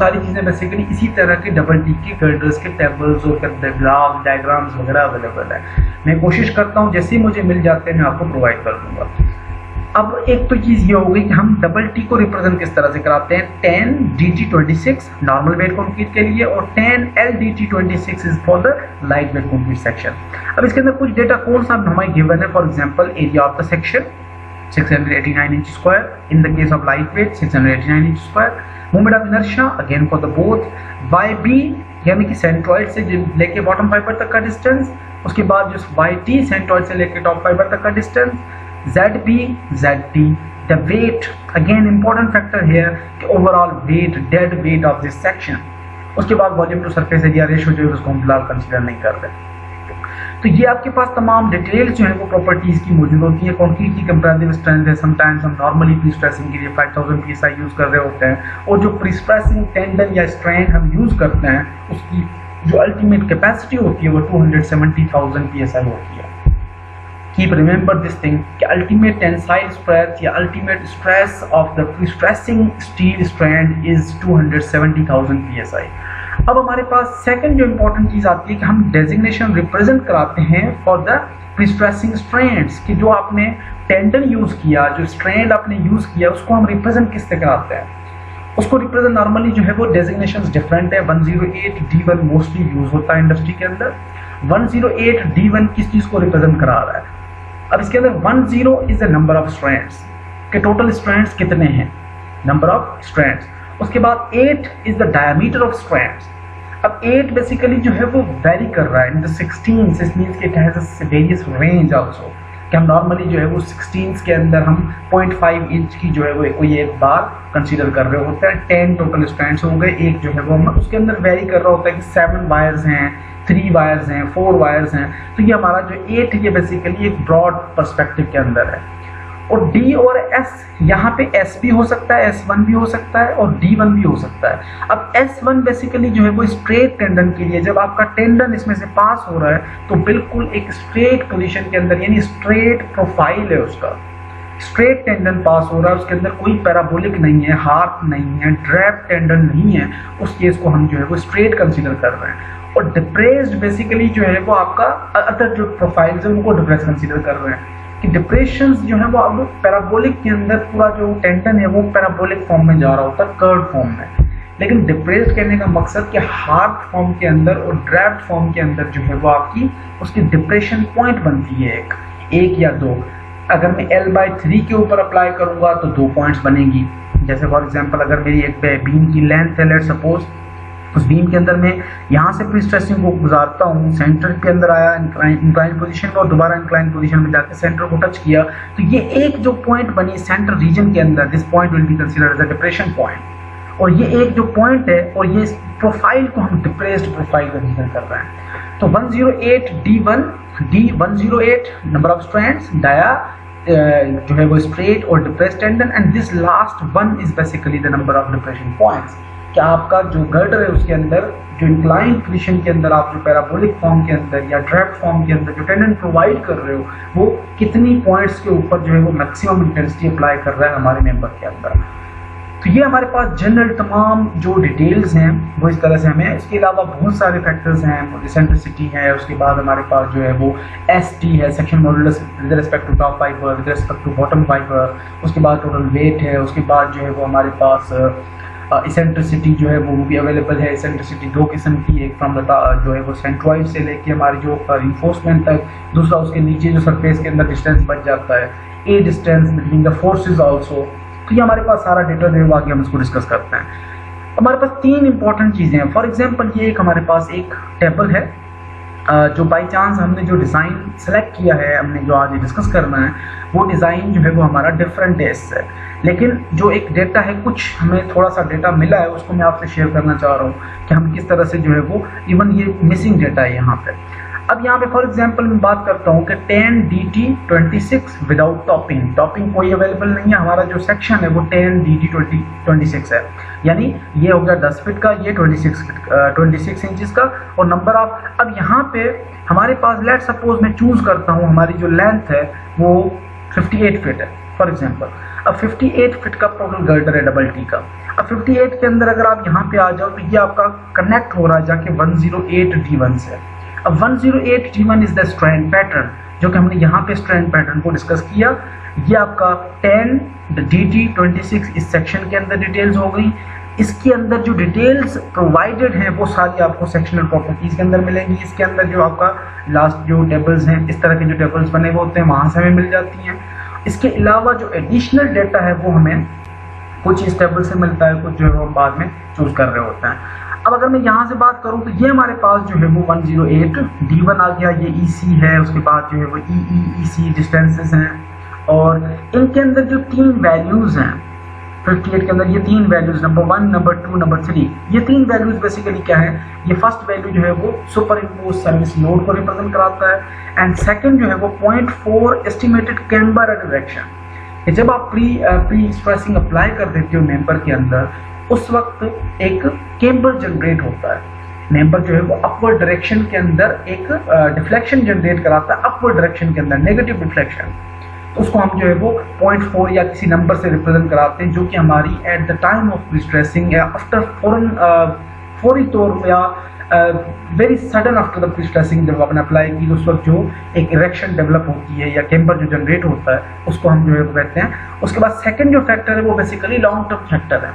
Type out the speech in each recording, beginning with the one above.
सारी चीज़ें बेसिकली इसी तरह के डबल टी के गर्डर्स के टेबल्स और ग्राफ डायग्राम्स वगैरह अवेलेबल है। मैं कोशिश करता हूँ जैसे ही मुझे मिल जाते हैं मैं आपको प्रोवाइड कर दूंगा। अब एक तो चीज़ ये हो गई कि हम डबल टी को रिप्रेजेंट किस तरह से कराते हैं, 10 DT26 नॉर्मल वेट कंक्रीट के लिए और 10 LDT26 is for the light weight concrete section. अब इसके अंदर कुछ डेटा कौन सा हमें गिवन है, for example area of the section 689 inch square, in the case of light weight 689 inch square, moment of inertia again for the both, YB यानी कि सेंट्रॉइड से लेके बॉटम फाइबर तक का डिस्टेंस, उसके बाद जो YT सेंट्रॉइड से लेके टॉप फाइबर तक का distance, ZB ZT the weight, again important factor here कि overall weight, dead weight of this section। उसके बाद volume to surface area ratio जो है उसको हम फिलहाल कंसीडर नहीं कर रहे। तो ये आपके पास तमाम डिटेल्स जो है वो प्रॉपर्टीज की मौजूद होती है। कंक्रीट की कंपैरेटिव स्ट्रेंथ है, समटाइम्स हम नॉर्मली प्री स्ट्रेसिंग के लिए 5000 PSI यूज कर रहे होते हैं और जो प्री स्ट्रेसिंग टेंडन या स्ट्रैंड हम यूज करते हैं उसकी जो अल्टीमेट कैपेसिटी होती है वो 270,000 PSI होती है। Keep remember this thing कि ultimate tensile stress या ultimate stress of the pre-stressing steel strand is 270,000 PSI। अब हमारे पास सेकंड जो इम्पोर्टेंट चीज आती है कि हम डेजिग्नेशन रिप्रेजेंट कराते हैं फॉर द प्री-स्ट्रेसिंग स्ट्रैंड्स कि जो आपने टेंडन यूज किया, जो स्ट्रैंड आपने यूज किया उसको हम रिप्रेजेंट किससे कराते हैं, उसको रिप्रेजेंट नॉर्मली जो है वो डेजिग्नेशन डिफरेंट है। 108D1 मोस्टली यूज होता है इंडस्ट्री के अंदर। 108D1 किस चीज को रिप्रेजेंट करा रहा है, अब इसके अंदर 10 is the number of strands के टोटल स्ट्रैंड्स कितने हैं, नंबर ऑफ स्ट्रैंड्स। उसके बाद 8 is the diameter of strands. अब 8 बेसिकली जो है वो वेरी कर रहा है इन द 16, दिस मींस कि it has a various range also कि हम नॉर्मली जो है वो 16 के अंदर हम 0.5 इंच की जो है वो कोई एक बार कंसीडर कर रहे होते हैं। 10 टोटल स्ट्रैंड्स हो गए, एक जो है वो हम उसके अंदर वेरी कर रहा होता है कि 7 वायर्स हैं, 3 वायर्स हैं, 4 वायर्स हैं। तो ये हमारा जो 8 ये बेसिकली एक ब्रॉड पर्सपेक्टिव के अंदर है। और D और S, यहाँ पे S भी हो सकता है, S1 भी हो सकता है और D1 भी हो सकता है। अब S1 बेसिकली जो है वो स्ट्रेट टेंडन के लिए, जब आपका टेंडन इसमें से पास हो रहा है तो बिल्कुल एक स्ट्रेट पोजीशन के अंदर यानी स्ट्रेट प्रोफाइल है उसका, स्ट्रेट टेंडन पास हो रहा है, उसके अंदर कोई पैराबोलिक नहीं है, हार्प नहीं है, ड्रैप टेंडन नहीं है, उस केस को हम जो है वो स्ट्रेट कंसीडर कर रहे हैं। और डिप्रेस्ड बेसिकली जो है वो आपका अदर जो प्रोफाइल्स है उनको डिप्रेस कंसीडर कर रहे हैं कि डिप्रेशंस जो है वो अब पैराबोलिक के अंदर पूरा जो टेंडन है वो पैराबोलिक फॉर्म में जा रहा होता है, कर्व फॉर्म में। लेकिन डिप्रेस्ड कहने का मकसद कि हार्प फॉर्म के अंदर और ड्रैफ्ट फॉर्म के अंदर जो है वो आपकी उसकी डिप्रेशन पॉइंट बनती है एक या दो। अगर मैं L/3 के ऊपर अप्लाई करूंगा तो 2 पॉइंट्स बनेगी। जैसे फॉर एग्जांपल अगर मेरी एक बीम की लेंथ है, लेट्स सपोज उस बीम के अंदर मैं यहाँ से प्री स्ट्रेसिंग को गुजारता हूँ, सेंटर के अंदर आया इंक्लाइन पोजीशन में और दोबारा इंक्लाइन पोजीशन में जाकर सेंटर को टच किया, तो ये एक जो पॉइंट बनी सेंटर रीजन के अंदर, this point will be considered as a depression point. और ये एक जो पॉइंट है और ये प्रोफाइल को हम डिप्रेस्ड प्रोफाइल कंसीडर कर रहे हैं। तो 108D1 D108 number of strands, dia जो है वो स्ट्रेट और depressed tendon, and this last one is basically the number of depression points. क्या आपका जो गर्डर है उसके अंदर जो इंक्लाइन पोजीशन के अंदर आप जो पैराबोलिक फॉर्म के अंदर या ड्रैफ्ट फॉर्म के अंदर जो टेंडन प्रोवाइड कर रहे हो वो कितनी पॉइंट्स के ऊपर जो है वो मैक्सिमम इंटेंसिटी अप्लाई कर रहा है हमारे मेंबर के अंदर। तो ये हमारे पास जनरल तमाम जो डिटेल्स हैं वो इस तरह से हमें, इसके अलावा बहुत सारे फैक्टर्स हैं, एसेंट्रिसिटी है, उसके बाद हमारे पास जो है वो ST है, section modulus with respect to top fibre, with respect to bottom fibre, उसके बाद टोटल वेट है, उसके बाद जो है वो हमारे पास इसेंट्रिसिटी जो है वो भी अवेलेबल है। इसेंट्रिसिटी 2 किस्म की, एक फ्रॉम जो है वो सेंट्रॉइड से लेके हमारी जो रिइंफोर्समेंट तक, दूसरा उसके नीचे जो सरफेस के अंदर डिस्टेंस बच जाता है, ए distance between the forces also. तो ये हमारे पास सारा डेटा जो है वो आगे हम इसको डिस्कस करते हैं। हमारे पास 3 इंपॉर्टेंट चीज़ें हैं। फॉर एग्जांपल ये एक हमारे पास एक टेबल है जो बाई चांस हमने जो डिज़ाइन सेलेक्ट किया है, हमने जो आज डिस्कस करना है वो डिज़ाइन जो है वो हमारा डिफरेंट है इससे, लेकिन जो एक डेटा है, कुछ हमें थोड़ा सा डेटा मिला है उसको मैं आपसे शेयर करना चाह रहा हूँ कि हम किस तरह से जो है वो, इवन ये मिसिंग डेटा है यहाँ पे। अब यहाँ पे फॉर एग्जांपल मैं बात करता हूँ कि 10 DT26 विदाउट टॉपिंग, टॉपिंग कोई अवेलेबल नहीं है, हमारा जो सेक्शन है वो 10 DT26 है, यानी ये हो गया 10 फीट का, ये 26 इंचेस का, और नंबर ऑफ, अब यहाँ पे हमारे पास लेट सपोज मैं चूज करता हूँ हमारी जो लेंथ है वो 58 फीट है फॉर एग्जांपल। अब 58 फीट का टोटल गर्डर है डबल टी का। अब 58 के अंदर अगर आप यहाँ पे आ जाओ तो ये आपका कनेक्ट हो रहा है जाके 108 D1 से। अब 108 D1 is the strand pattern, जो कि हमने यहाँ पे स्ट्रैंड पैटर्न को डिस्कस किया। ये आपका 10 DT 26 इस सेक्शन के अंदर डिटेल्स हो गई। इसके अंदर जो डिटेल्स प्रोवाइडेड हैं वो सारी आपको सेक्शनल प्रॉपर्टीज के अंदर मिलेंगी। इसके अंदर जो आपका लास्ट जो टेबल्स हैं, इस तरह के जो टेबल्स बने हुए होते हैं वहाँ से हमें मिल जाती हैं। इसके अलावा जो एडिशनल डेटा है वो हमें कुछ इस टेबल से मिलता है, कुछ जो है वो बाद में चूज कर रहे होते हैं। अब अगर मैं यहाँ से बात करूँ तो ये हमारे पास जो है वो 108 D1 आ गया, ये EC है, उसके बाद जो है वो EC डिस्टेंसेस हैं, और इनके अंदर जो 3 वैल्यूज हैं 58 के अंदर, ये 3 वैल्यूज नंबर 1, नंबर 2, नंबर 3, ये 3 वैल्यूज बेसिकली क्या है, ये फर्स्ट वैल्यू जो है वो सुपर इम्पोज सर्विस लोड को रिप्रेजेंट कराता है, एंड सेकंड जो है वो 0.4 एस्टिमेटेड कैम्बर डायरेक्शन। जब आप प्री स्ट्रेसिंग अप्लाई कर देते हो मेंबर के अंदर, उस वक्त एक केम्बर जनरेट होता है। मेंबर जो है वो अपवर्ड डायरेक्शन के अंदर एक डिफ्लेक्शन जनरेट कराता है, अपवर्ड डायरेक्शन के अंदर नेगेटिव डिफ्लेक्शन। तो उसको हम जो है वो 0.4 या किसी नंबर से रिप्रेजेंट कराते हैं, जो कि हमारी at the time of pre stressing या आफ्टर फौरी तौर या very sudden after the pre stressing जब आपने अप्लाई की तो उस वक्त जो एक इरेक्शन डेवलप होती है या केम्बर जो जनरेट होता है उसको हम जो है वो कहते हैं। उसके बाद सेकंड जो फैक्टर है वो बेसिकली लॉन्ग टर्म फैक्टर है।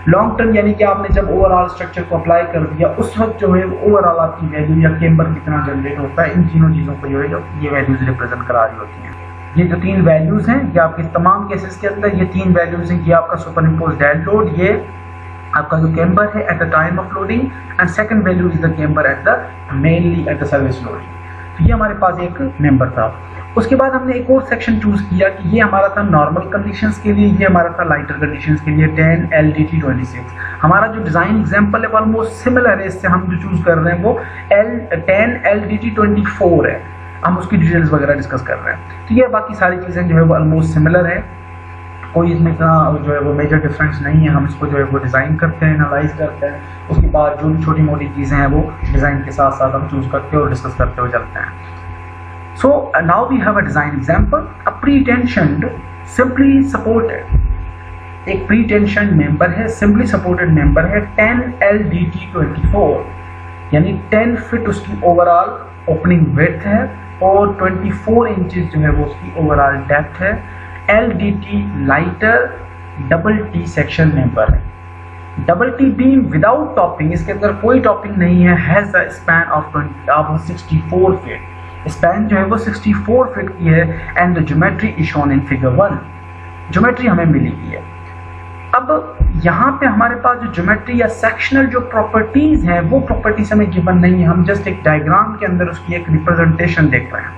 लॉन्ग टर्म यानी कि आपने जब ओवरऑल स्ट्रक्चर को अप्लाई कर दिया उस वक्त जो है ओवरऑल आपकी वैल्यू या केम्बर कितना जनरेट होता है, इन तीनों चीज़ों को जो है जो ये वैल्यूज रिप्रेजेंट करा रही होती हैं। ये जो 3 वैल्यूज हैं ये आपके तमाम केसेस के अंदर ये 3 वैल्यूज हैं। ये आपका सुपर इम्पोज डेड लोड, ये आपका जो केम्बर है at the time of loading, and second value is the camber at the mainly at the service loading. तो ये हमारे पास एक मेंबर था। उसके बाद हमने एक और सेक्शन चूज किया कि ये हमारा था नॉर्मल कंडीशंस के लिए, ये हमारा था लाइटर कंडीशंस के लिए 10 LDT 26। हमारा जो डिजाइन एग्जांपल है ऑलमोस्ट सिमिलर है, इससे हम जो चूज कर रहे हैं वो 10 LDT 24 है। हम उसकी डिटेल्स वगैरह डिस्कस कर रहे हैं। तो ये बाकी सारी चीज़ें जो है वो ऑलमोस्ट सिमिलर है, कोई इसमें इतना जो है वो मेजर डिफरेंस नहीं है। हम इसको जो है वो डिज़ाइन करते हैं, एनालाइज करते हैं, उसके बाद जो भी छोटी मोटी चीज़ें हैं वो डिज़ाइन के साथ साथ हम चूज करते हैं और डिस्कस करते हुए चलते हैं। So now we have a design example, a pre tensioned simply supported. एक प्री टेंशन मेंबर है, सिंपली सपोर्टेड मेंबर है, 10 LDT 24 यानी 10 फीट उसकी ओवरऑल ओपनिंग विड्थ है और 24 इंचेस जो है वो उसकी ओवरऑल डेप्थ है। LDT lighter double T section member है। Double T beam without topping, इसके अंदर कोई टॉपिंग नहीं है, has a span of 64 feet. Span जो है वो 64 फीट की है, and the geometry is shown in figure 1। Geometry हमें मिली हुई है। अब यहाँ पे हमारे पास जो ज्योमेट्री या सेक्शनल जो प्रॉपर्टीज हैं वो प्रॉपर्टीज हमें गिवन नहीं है, हम जस्ट एक डायग्राम के अंदर उसकी एक रिप्रेजेंटेशन देख रहे हैं।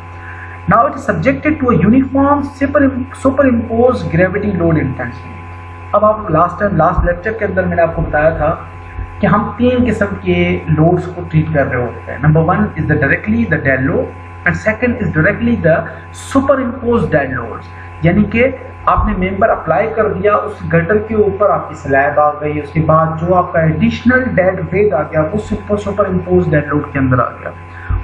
Now it is subjected to a uniform superimposed gravity load intensity. अब आप लास्ट लेक्चर के अंदर मैंने आपको बताया था कि हम 3 किस्म के लोड्स को ट्रीट कर रहे होते हैं। Number 1 is the directly the dead load, and second is directly the superimposed dead loads, यानी कि आपने मेंबर अप्लाई कर दिया, उस गटर के ऊपर आपकी स्लैब आ गई, उसके बाद जो आपका एडिशनल डेड वेट आ गया वो सुपर इम्पोज डेड लोड के अंदर आ गया।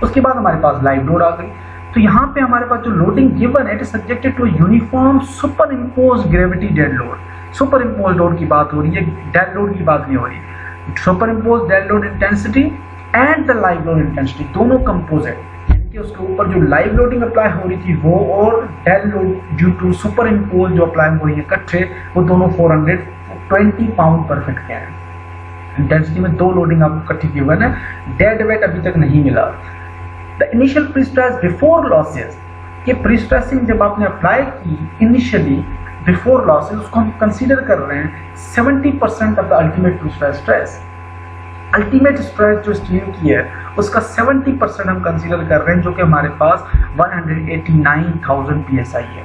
उसके बाद हमारे पास लाइव लोड आ गई। तो यहाँ पे हमारे पास जो लोडिंग गिवन है it is subjected to uniform super impose gravity dead load. Super impose load की बात हो रही है, डेड लोड की बात नहीं हो रही। Super impose dead load intensity and the live load intensity दोनों कंपोजिट, उसके ऊपर जो लाइव लोडिंग अप्लाई हो रही थी वो और dead load due to super impose जो अप्लाई हो रही है इकट्ठे, वो दोनों 420 पाउंड पर फिट के हैं। इंटेंसिटी में 2 लोडिंग आपको इकट्ठी गिवन है, डेड वेट अभी तक नहीं मिला। The initial pre stress before losses, ये प्री स्ट्रेसिंग जब आपने अप्लाई की इनिशियली बिफोर लॉसेस, उसको हम कंसीडर कर रहे हैं 70% of the ultimate pre stress stress. Ultimate stress जो स्टील की है उसका 70% हम कंसीडर कर रहे हैं, जो कि हमारे पास 189,000 PSI है।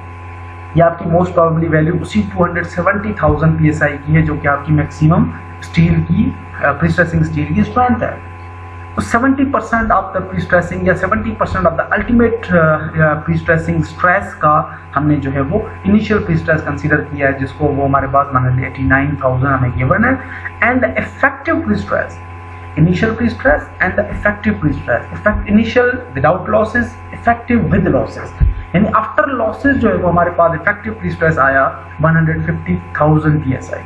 ये आपकी मोस्ट प्रोबेबली वैल्यू उसी 270,000 PSI की है, जो कि आपकी मैक्सिमम स्टील की प्री स्ट्रेसिंग स्टील की स्ट्रेंथ है। तो 70% ऑफ द प्री स्ट्रेसिंग या 70% of the ultimate pre stressing stress का हमने जो है वो इनिशियल प्री स्ट्रेस कंसीडर किया है, जिसको वो हमारे पास 189,000 हमें गिवन है। And the effective pre stress, initial pre-stress and the effective pre-stress, initial without losses, effective with losses। यानी आफ्टर लॉसेस जो है वो हमारे पास इफेक्टिव प्री-स्ट्रेस आया 150,000 psi।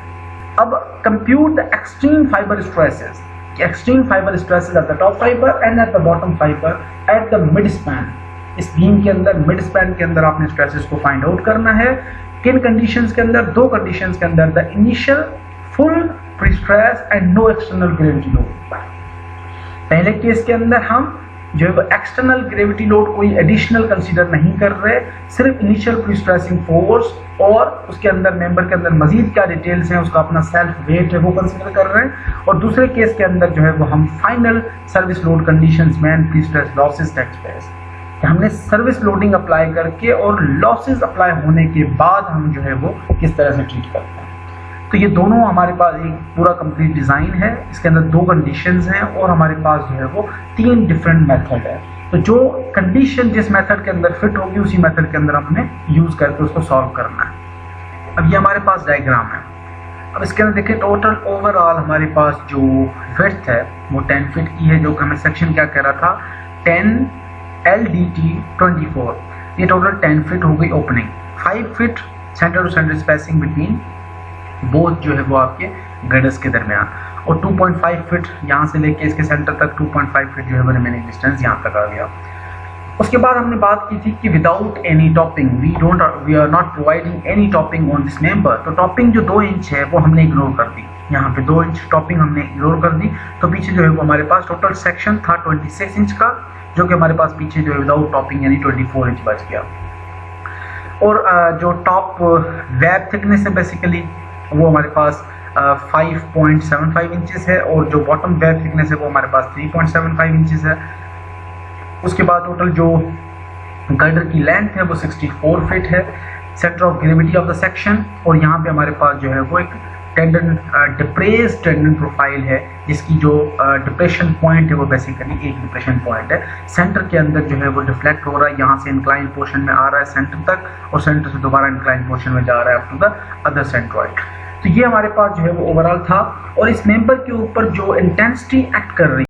अब compute the extreme fibre stresses, extreme fibre stresses at the top fibre and at the bottom fibre at the mid span. इस beam के अंदर मिड स्पैन के अंदर आपने स्ट्रेसेस को फाइंड आउट करना है। किन कंडीशंस के अंदर? दो कंडीशंस के अंदर, the initial full pre stress and no external gravity load. पहले केस के अंदर हम जो है वो एक्सटर्नल ग्रेविटी लोड कोई एडिशनल कंसीडर नहीं कर रहे, सिर्फ इनिशियल प्री स्ट्रेसिंग फोर्स और उसके अंदर मेंबर के अंदर मजीद क्या डिटेल्स हैं उसका अपना सेल्फ वेट है वो कंसीडर कर रहे हैं। और दूसरे केस के अंदर जो है वो हम फाइनल सर्विस लोड कंडीशंस में pre stress losses tax base, हमने सर्विस लोडिंग अप्लाई करके और लॉसेस अप्लाई होने के बाद हम जो है वो किस तरह से ट्रीट करते हैं। तो ये दोनों हमारे पास एक पूरा कंप्लीट डिज़ाइन है, इसके अंदर दो कंडीशंस हैं और हमारे पास जो है वो 3 डिफरेंट मेथड है। तो जो कंडीशन जिस मेथड के अंदर फिट होगी उसी मेथड के अंदर हमने यूज़ करके उसको सॉल्व करना है। अब ये हमारे पास डायग्राम है। अब इसके अंदर देखिए टोटल ओवरऑल हमारे पास जो विड्थ है वो 10 फीट की है, जो कि हमें सेक्शन क्या कह रहा था 10 LDT 24। ये टोटल 10 फीट हो गई opening, 5 feet centre to centre spacing between both जो है वो आपके गर्डर्स के दरमियान, और 2.5 फीट यहाँ से लेके इसके सेंटर तक 2.5 फीट जो है वो रिमेनिंग डिस्टेंस यहाँ तक आ गया। उसके बाद हमने बात की थी कि without any topping we are not providing any topping on this member. तो टॉपिंग जो 2 इंच है वो हमने इग्नोर कर दी, यहाँ पे 2 इंच टॉपिंग हमने इग्नोर कर दी। तो पीछे जो है वो हमारे पास टोटल सेक्शन था 26 इंच का, जो कि हमारे पास पीछे जो है विदाउट टॉपिंग यानी 24 इंच बच गया। और जो टॉप वेब थिकनेस है बेसिकली वो हमारे पास 5.75 इंचेस है, और जो बॉटम वेब थिकनेस है वो हमारे पास 3.75 इंचेस है। उसके बाद टोटल जो गर्डर की लेंथ है वो 64 फीट है। Centre of gravity of the section, और यहाँ पे हमारे पास जो है वो एक टेंडन डिप्रेस टेंडन प्रोफाइल है, जिसकी जो डिप्रेशन पॉइंट है वो बेसिकली एक डिप्रेशन पॉइंट है। सेंटर के अंदर जो है वो डिफ्लेक्ट हो रहा है, यहाँ से इंक्लाइन पोर्शन में आ रहा है सेंटर तक, और सेंटर से दोबारा इंक्लाइन पोर्शन में जा रहा है up to the other centroid. तो ये हमारे पास जो है वो ओवरऑल था। और इस मेंबर के ऊपर जो इंटेंसिटी एक्ट कर रही